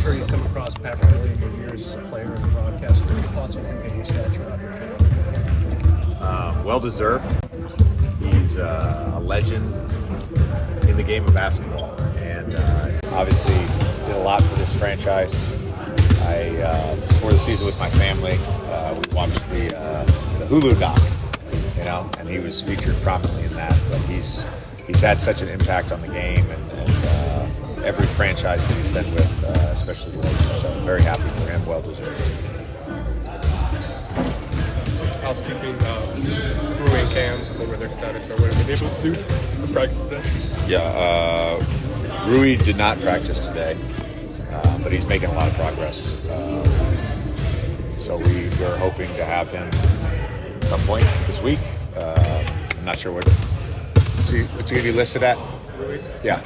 sure you've come across Patrick over your years as a player and a broadcaster. What are your thoughts on him getting his stature out here? Well deserved. He's a legend in the game of basketball, and obviously did a lot for this franchise. Before the season with my family, we watched the Hulu doc, and he was featured prominently in that. But he's had such an impact on the game and every franchise that he's been with, especially the Lakers. So I'm very happy for him. Well deserved. Housekeeping, Rui and Cam, over their status, or what have been able to do in practice today? Yeah, Rui did not practice today, but he's making a lot of progress. So we're hoping to have him at some point this week. I'm not sure what's he going to be listed at? Rui? Yeah,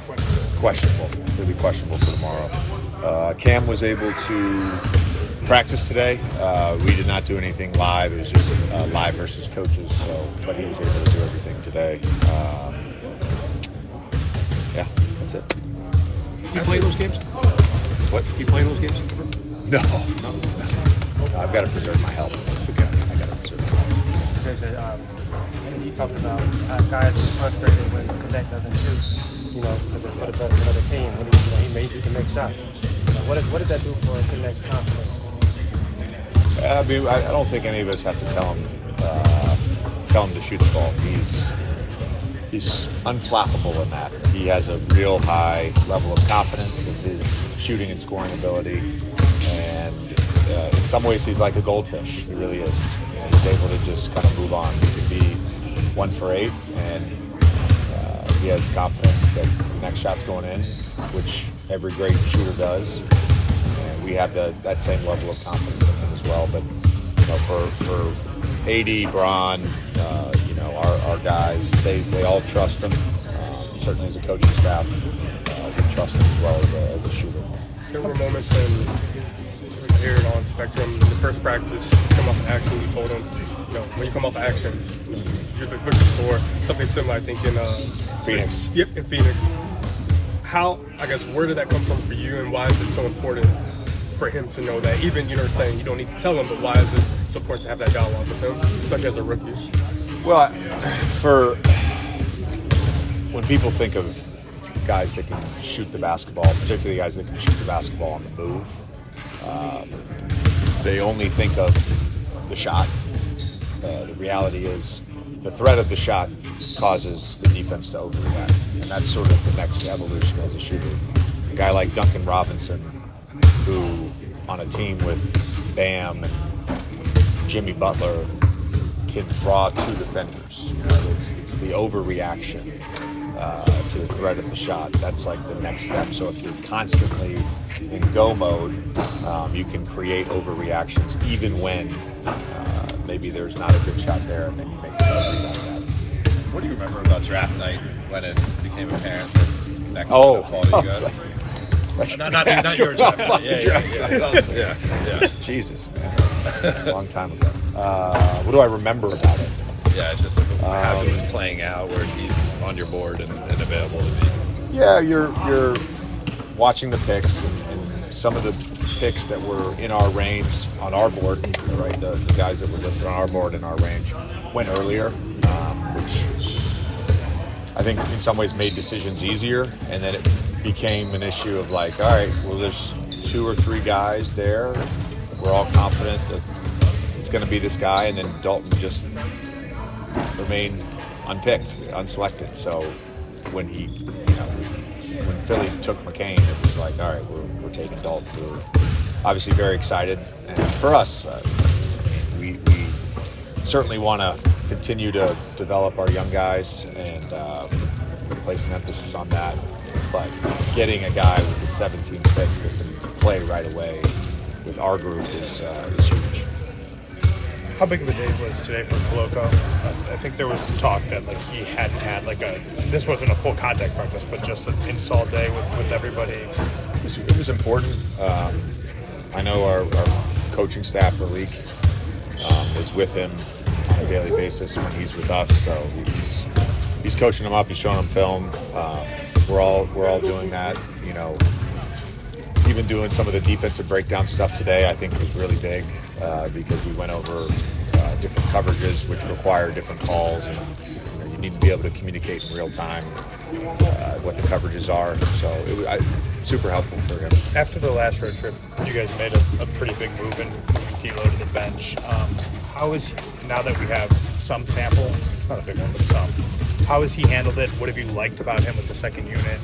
questionable. He'll be questionable for tomorrow. Cam was able to practice today. We did not do anything live. It was just live versus coaches. But he was able to do everything today. Yeah, that's it. You play those games? What? You play those games? No. I've got to preserve my health. Okay. I got to preserve my health. JJ, you talked about guys are frustrated when Redick doesn't shoot, because it's for the better of the team. He can make shots. What did that do for Redick's confidence? I don't think any of us have to tell him to shoot the ball. He's unflappable in that. He has a real high level of confidence in his shooting and scoring ability, and in some ways he's like a goldfish. He really is. He's able to just kind of move on. He could be 1 for 8, and he has confidence that the next shot's going in, which every great shooter does. And we have that same level of confidence in him as well. But for AD, Bron, our guys, they all trust him. Certainly as a coaching staff, we trust him as well as a shooter. There were moments when he was aired on Spectrum. In the first practice, he's come off of action. You told him, when you come off of action, you're the quick to score. Something similar, I think, in Phoenix. Yep, in Phoenix. Where did that come from for you, and why is it so important for him to know that? Even saying you don't need to tell him, but why is it so important to have that dialogue with him, especially as a rookie? Well, when people think of guys that can shoot the basketball, particularly guys that can shoot the basketball on the move, they only think of the shot. The reality is the threat of the shot causes the defense to overreact, and that's sort of the next evolution as a shooter. A guy like Duncan Robinson, who on a team with Bam and Jimmy Butler can draw 2 defenders. It's the overreaction to the threat of the shot. That's like the next step. So if you're constantly in go mode, you can create overreactions even when maybe there's not a good shot there, and then you make a rebound out of that. What do you remember about draft night when it became apparent that was going to fall to you guys? Not yours. Yeah. Jesus, man. That was a long time ago. What do I remember about it? Yeah, it's just how it was playing out, where he's on your board and available to be. Yeah, you're watching the picks, and some of the picks that were in our range on our board, right? The guys that were listed on our board in our range went earlier, which I think in some ways made decisions easier, and then it became an issue of like, all right, well, there's 2 or 3 guys there. We're all confident that it's going to be this guy, and then Dalton just remained unpicked, unselected. So when when Philly took McCain, it was like, all right, we're taking Dalton. We're obviously very excited, and for us, we certainly want to continue to develop our young guys and place an emphasis on that. But getting a guy with the 17th pick that can play right away with our group is huge. How big of a day was today for Koloko? I think there was talk that he hadn't had this wasn't a full contact practice, but just an install day with everybody. It was important. I know our coaching staff, Malik, is with him on a daily basis when he's with us. So he's coaching him up. He's showing him film. We're all doing that. even doing some of the defensive breakdown stuff today, I think was really big because we went over different coverages which require different calls, and you need to be able to communicate in real time what the coverages are. So it was super helpful for him. After the last road trip, you guys made a pretty big move in moving D'Lo to the bench. How is now that we have some sample? It's not a big one, but some. How has he handled it? What have you liked about him with the second unit?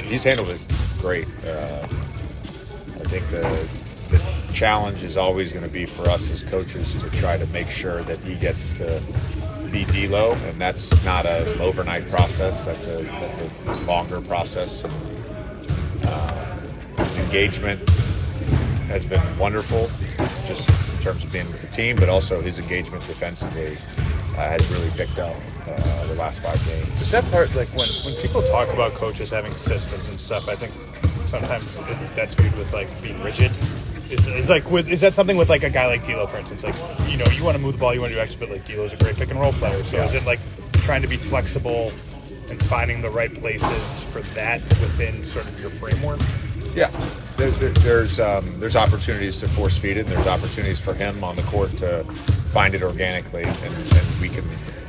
He's handled it great. I think the challenge is always going to be for us as coaches to try to make sure that he gets to be D'Lo, and that's not an overnight process. That's a longer process. His engagement has been wonderful, just in terms of being with the team, but also his engagement defensively has really picked up the last 5 games. Is that part, like when people talk about coaches having systems and stuff, I think sometimes that's viewed with like being rigid. Is that something with like a guy like D'Lo, for instance? Like, you know, you want to move the ball, you want to do extra, but like D'Lo's a great pick and roll player. So is it like trying to be flexible and finding the right places for that within sort of your framework? Yeah, there's opportunities to force feed it, and there's opportunities for him on the court to find it organically, and we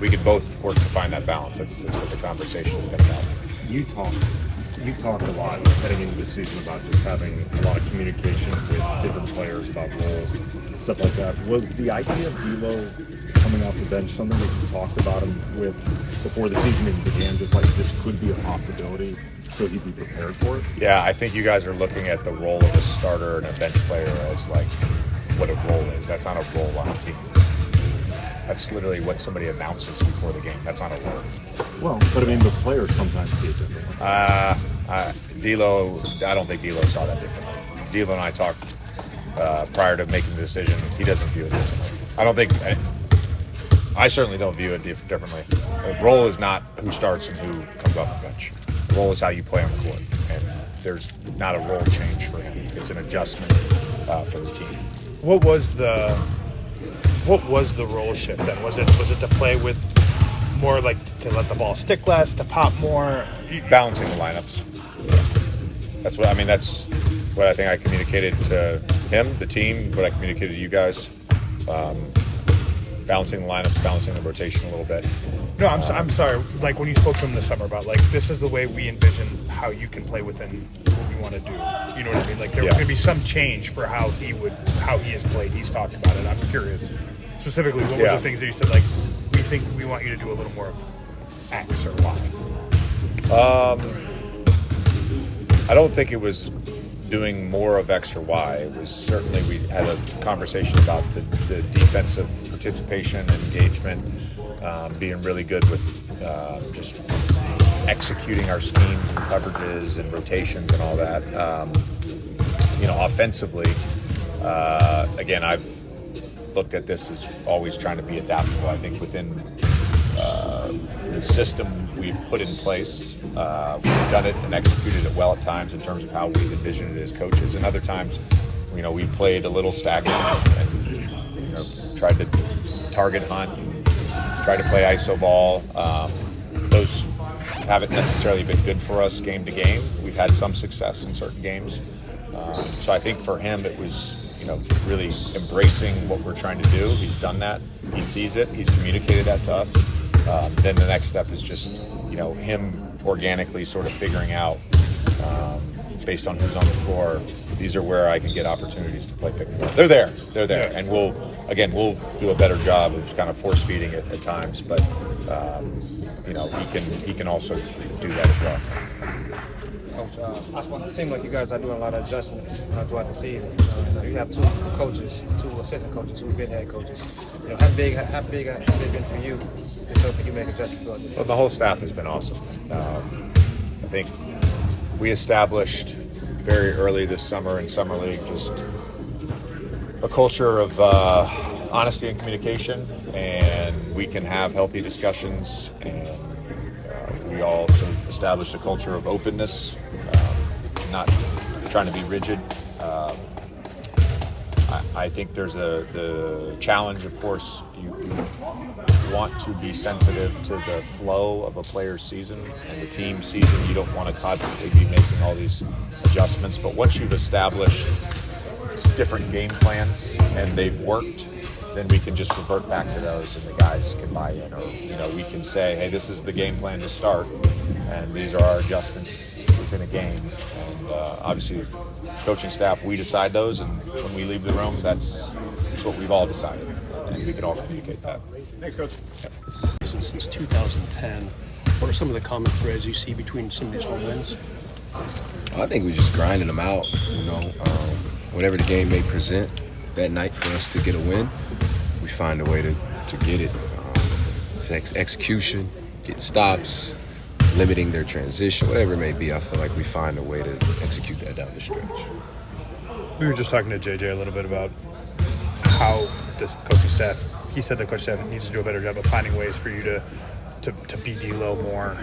can both work to find that balance. That's what the conversation has been about. You talked a lot heading into the season about just having a lot of communication with different players about roles, stuff like that. Was the idea of D'Lo coming off the bench something that you talked about him with before the season even began? Just like this could be a possibility, so he'd be prepared for it? Yeah, I think you guys are looking at the role of a starter and a bench player as like what a role is. That's not a role on a team. That's literally what somebody announces before the game. That's not a role. Well, but I mean, the players sometimes see it differently. D'Lo, I don't think D'Lo saw that differently. D'Lo and I talked prior to making the decision. He doesn't view it differently. I certainly don't view it differently. The role is not who starts and who comes off the bench. The role is how you play on the court, and there's not a role change for him. It's an adjustment for the team. What was the role shift then? Was it to play with more, like to let the ball stick less, to pop more? Balancing the lineups. That's what I think I communicated to him, the team, what I communicated to you guys. Balancing the lineups, balancing the rotation a little bit. No, I'm sorry. Like when you spoke to him this summer about like this is the way we envision how you can play within what we want to do. You know what I mean? Like there was going to be some change for how he has played. He's talked about it. I'm curious specifically what were the things that you said, like we think we want you to do a little more of X or Y. I don't think it was doing more of X or Y. It was certainly, we had a conversation about the defensive participation and engagement, being really good with just executing our schemes and coverages and rotations and all that. Offensively, again, I've looked at this as always trying to be adaptable. I think within the system we've put in place, we've done it and executed it well at times in terms of how we envisioned it as coaches, and other times, we played a little stagnant and tried to target hunt, and tried to play ISO ball. Those haven't necessarily been good for us game to game. We've had some success in certain games, so I think for him it was really embracing what we're trying to do. He's done that. He sees it. He's communicated that to us. Then the next step is just, him organically sort of figuring out, based on who's on the floor, these are where I can get opportunities to play pick and roll. They're there, Yeah. and we'll do a better job of kind of force feeding it at times. But he can also do that as well. Coach, it seems like you guys are doing a lot of adjustments throughout the season. You have two assistant coaches who've been head coaches. How big have they been for you? So can you make adjustments throughout this? Well, the whole staff has been awesome. I think we established very early this summer in Summer League just a culture of honesty and communication, and we can have healthy discussions, and we also established a culture of openness, not trying to be rigid. I think there's the challenge, of course. want to be sensitive to the flow of a player's season and the team season. You don't want to constantly be making all these adjustments. But once you've established different game plans and they've worked, then we can just revert back to those and the guys can buy in. Or, we can say, hey, this is the game plan to start and these are our adjustments within a game. And obviously, coaching staff, we decide those, and when we leave the room, that's what we've all decided. And we can all communicate that. Thanks, Coach. Since 2010, what are some of the common threads you see between some of these home wins? I think we're just grinding them out, whatever the game may present that night for us to get a win, we find a way to get it. Execution, getting stops, limiting their transition, whatever it may be, I feel like we find a way to execute that down the stretch. We were just talking to JJ a little bit about how this coaching staff, he said the coaching staff needs to do a better job of finding ways for you to be D-low more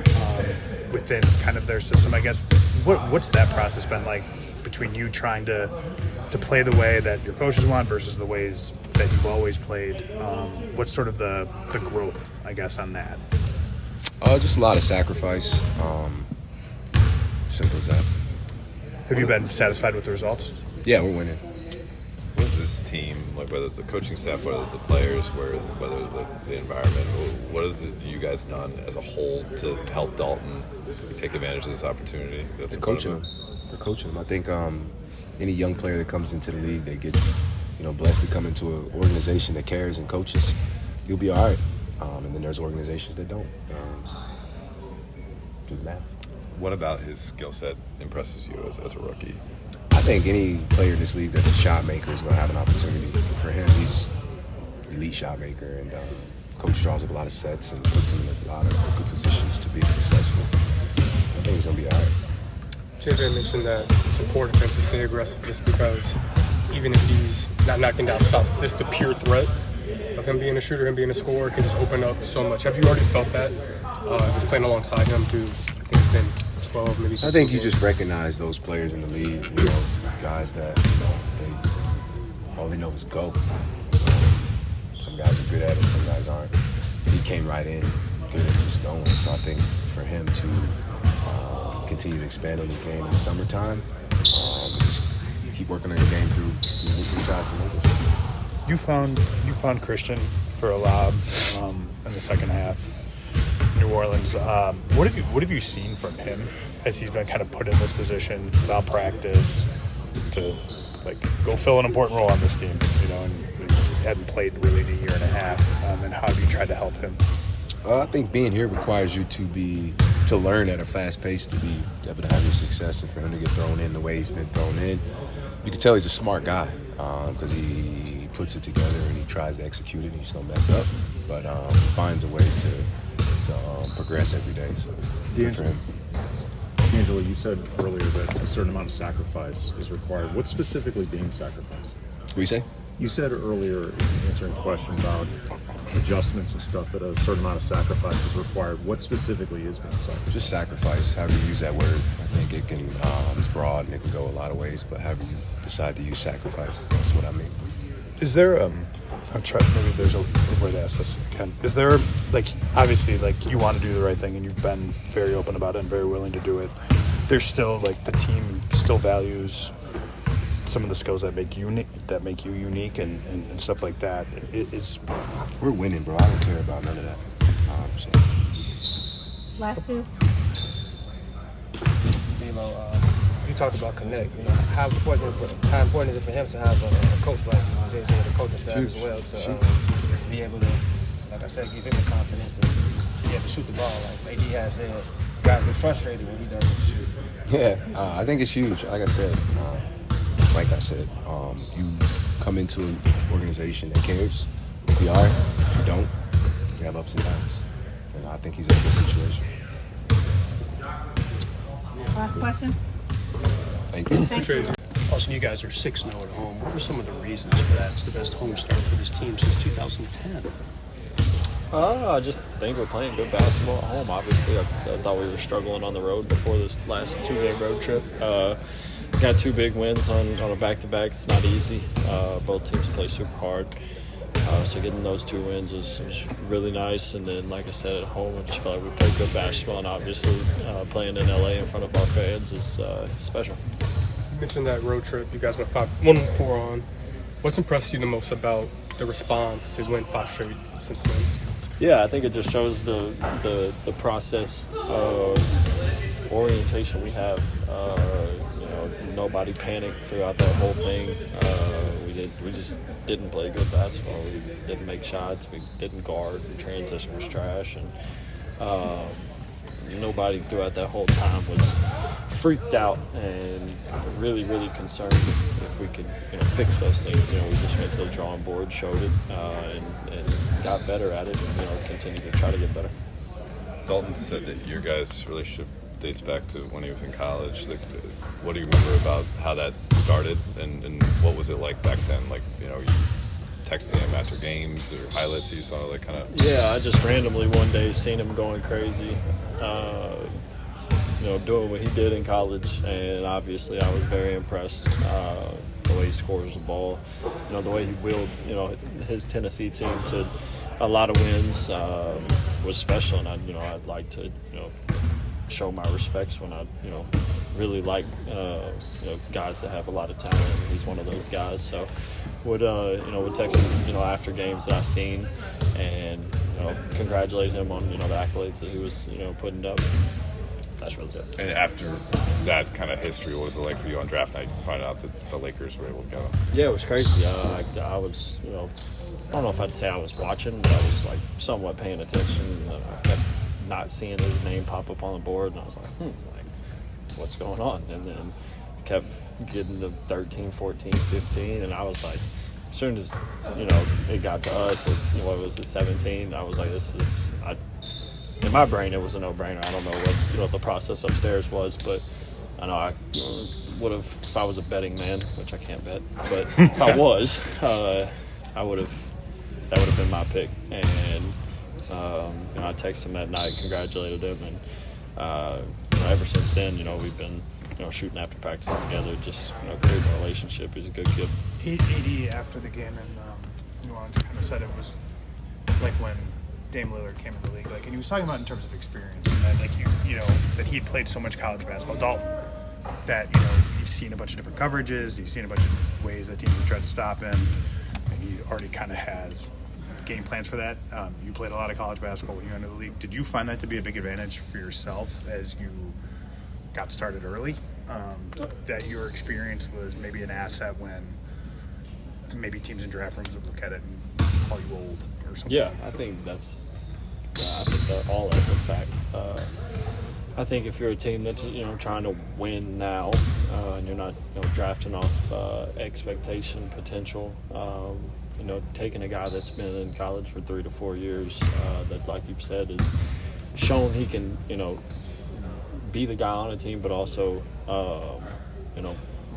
within kind of their system, I guess. What's that process been like between you trying to play the way that your coaches want versus the ways that you've always played? What's sort of the growth, I guess, on that? Just a lot of sacrifice. Simple as that. Have you been satisfied with the results? Yeah, we're winning. What is this team, like whether it's the coaching staff, whether it's the players, whether it's the environment, what is it you guys done as a whole to help Dalton take advantage of this opportunity? That's Coaching them. We're coaching them. I think any young player that comes into the league that gets blessed to come into an organization that cares and coaches, you'll be all right. And then there's organizations that don't. Do the math. What about his skill set impresses you as a rookie? I think any player in this league that's a shot maker is going to have an opportunity. For him, he's an elite shot maker, and coach draws up a lot of sets and puts him in a lot of good positions to be successful. I think he's going to be all right. JJ mentioned that it's important for him to stay aggressive just because even if he's not knocking down shots, just the pure threat of him being a shooter, him being a scorer can just open up so much. Have you already felt that just playing alongside him through, I think it's been 12, maybe 15 I think you games? just recognize those players in the league, guys that all they know is go. Some guys are good at it, some guys aren't. He came right in, good at just going. So I think for him to continue to expand on his game in the summertime, just keep working on your game through missing shots and making shots. You found Christian for a lob in the second half. New Orleans. What have you seen from him as he's been kind of put in this position without practice to go fill an important role on this team? And he hadn't played really in a year and a half. And how have you tried to help him? I think being here requires you to learn at a fast pace to be able to have your success, and for him to get thrown in the way he's been thrown in. You can tell he's a smart guy because he puts it together and he tries to execute it, and he's gonna mess up, but he finds a way to progress every day. So good for him. D'Angelo, you said earlier that a certain amount of sacrifice is required. What's specifically being sacrificed? What do you say? You said earlier in answering a question about adjustments and stuff that a certain amount of sacrifice is required. What specifically is being sacrificed? Just sacrifice, however you use that word. I think it can, it's broad and it can go a lot of ways, but however you decide to use sacrifice, that's what I mean. Is there I'm trying, maybe there's a way to ask this again. Is there, obviously, you want to do the right thing and you've been very open about it and very willing to do it. There's still, the team still values some of the skills that make you unique and stuff like that. We're winning, bro. I don't care about none of that. Last two. You talked about connect. How important is it for him to have a coach like JJ, the coaching staff as well, to be able to, like I said, give him the confidence to be able to shoot the ball. Like AD has said, guys get frustrated when he doesn't shoot. Yeah, I think it's huge. Like I said, you come into an organization that cares. If you are, if you don't, you have ups and downs. And I think he's in a good situation. Last question. Thank you. Thanks. Also, you guys are 6-0 at home. What were some of the reasons for that? It's the best home start for this team since 2010. I just think we're playing good basketball at home. Obviously, I thought we were struggling on the road before this last 2-game road trip. Got 2 big wins on a back-to-back. It's not easy. Both teams play super hard. So getting those 2 wins was really nice. And then, like I said, at home, I just felt like we played good basketball. And obviously, playing in LA in front of our fans is special. You mentioned that road trip. You guys went 1-4 on. What's impressed you the most about the response to win 5 straight since then? Yeah, I think it just shows the process orientation we have. Nobody panicked throughout that whole thing. We just didn't play good basketball. We didn't make shots. We didn't guard. The transition was trash, and nobody throughout that whole time was freaked out and really, really concerned if we could fix those things. We just went to the drawing board, showed it, and got better at it, and continue to try to get better. Dalton said that your guys' relationship dates back to when he was in college. Like, what do you remember about how that started, and what was it like back then? Like, you texting him after games or highlights you saw, like kind of. Yeah, I just randomly one day seen him going crazy, doing what he did in college, and obviously I was very impressed. The way he scores the ball, the way he willed, his Tennessee team to a lot of wins was special, and I'd like to, show my respects when I, really like, guys that have a lot of talent. He's one of those guys. So would text him, after games that I seen, and congratulate him on, the accolades that he was, putting up. That's really good. And after that kind of history, what was it like for you on draft night to find out that the Lakers were able to go? Yeah, it was crazy. I was, I don't know if I'd say I was watching, but I was like somewhat paying attention. And I kept not seeing his name pop up on the board, and I was like, what's going on? And then kept getting the 13, 14, 15, and I was like, as soon as, it got to us at, what was it, 17, I was like, in my brain, it was a no-brainer. I don't know what the process upstairs was, but I know I would have, if I was a betting man, which I can't bet, but if I was, that would have been my pick. And I texted him that night, congratulated him, and ever since then, we've been shooting after practice together, just creating a relationship. He's a good kid. AD after the game in New Orleans kind of said it was like when Dame Lillard came in the league, and he was talking about in terms of experience, and that that he'd played so much college basketball, Dalton, that you've seen a bunch of different coverages, you've seen a bunch of ways that teams have tried to stop him, and he already kind of has game plans for that. You played a lot of college basketball when you entered the league. Did you find that to be a big advantage for yourself as you got started early? That your experience was maybe an asset when maybe teams in draft rooms would look at it and call you old or something? Yeah, I think that's all that's a fact. I think if you're a team that's trying to win now, and you're not drafting off expectation, potential, taking a guy that's been in college for 3 to 4 years, that, like you've said, has shown he can be the guy on a team, but also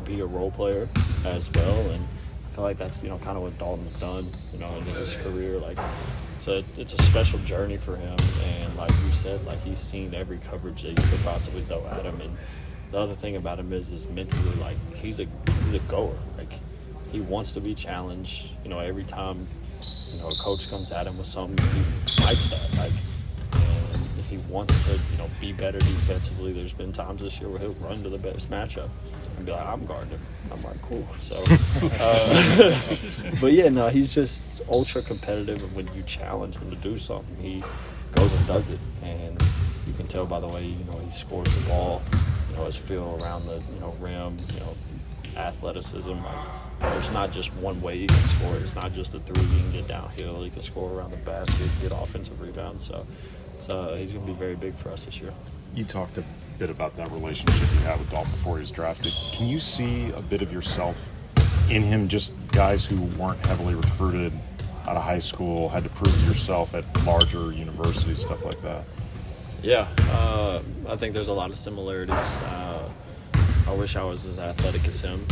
be a role player as well. And I feel like that's kind of what Dalton's done in his career. Like it's a special journey for him, and like you said, he's seen every coverage that you could possibly throw at him. And the other thing about him is mentally, he's a goer. He wants to be challenged. Every time a coach comes at him with something, he fights that. And he wants to be better defensively. There's been times this year where he'll run to the best matchup and be like, I'm guarding him. I'm like, cool. So, but yeah, no, he's just ultra competitive, and when you challenge him to do something, he goes and does it. And you can tell by the way he scores the ball, his feel around the rim, athleticism. There's not just one way he can score. It's not just a three. He can get downhill. He can score around the basket, get offensive rebounds. So he's going to be very big for us this year. You talked a bit about that relationship you had with Dalton before he was drafted. Can you see a bit of yourself in him, just guys who weren't heavily recruited out of high school, had to prove yourself at larger universities, stuff like that? Yeah, I think there's a lot of similarities. I wish I was as athletic as him.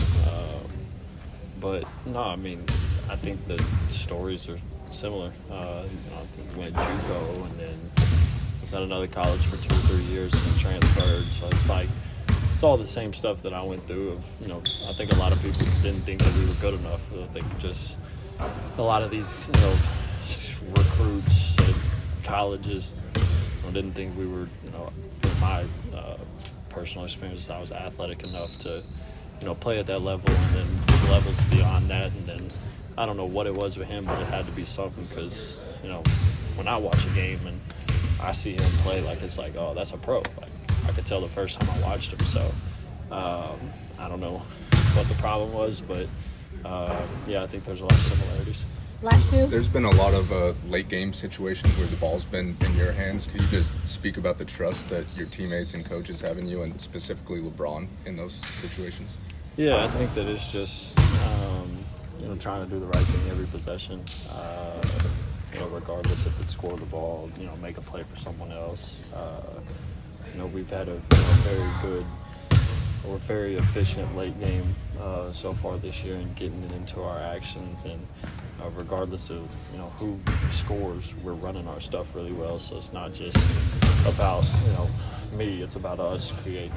But no, I think the stories are similar. I think he went JUCO and then was at another college for 2 or 3 years and then transferred. So it's like, it's all the same stuff that I went through. Of I think a lot of people didn't think that we were good enough. I think just a lot of these recruits at colleges didn't think we were in my personal experience, I was athletic enough to play at that level, and then levels beyond that, and then I don't know what it was with him, but it had to be something because when I watch a game and I see him play, like it's like, oh, that's a pro. Like I could tell the first time I watched him. So I don't know what the problem was, but yeah, I think there's a lot of similarities. Last two. There's been a lot of late game situations where the ball's been in your hands. Can you just speak about the trust that your teammates and coaches have in you, and specifically LeBron in those situations? Yeah, I think that it's just trying to do the right thing every possession. Regardless if it's score the ball, make a play for someone else. We've had a very good or very efficient late game so far this year in getting it into our actions, and regardless of who scores, we're running our stuff really well. So it's not just about me; it's about us creating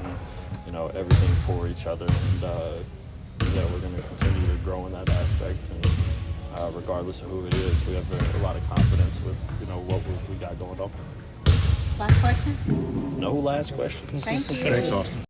everything for each other, and we're going to continue to grow in that aspect. And regardless of who it is, we have a lot of confidence with what we got going on. Last question? No last questions. Thank you. Thanks, Austin.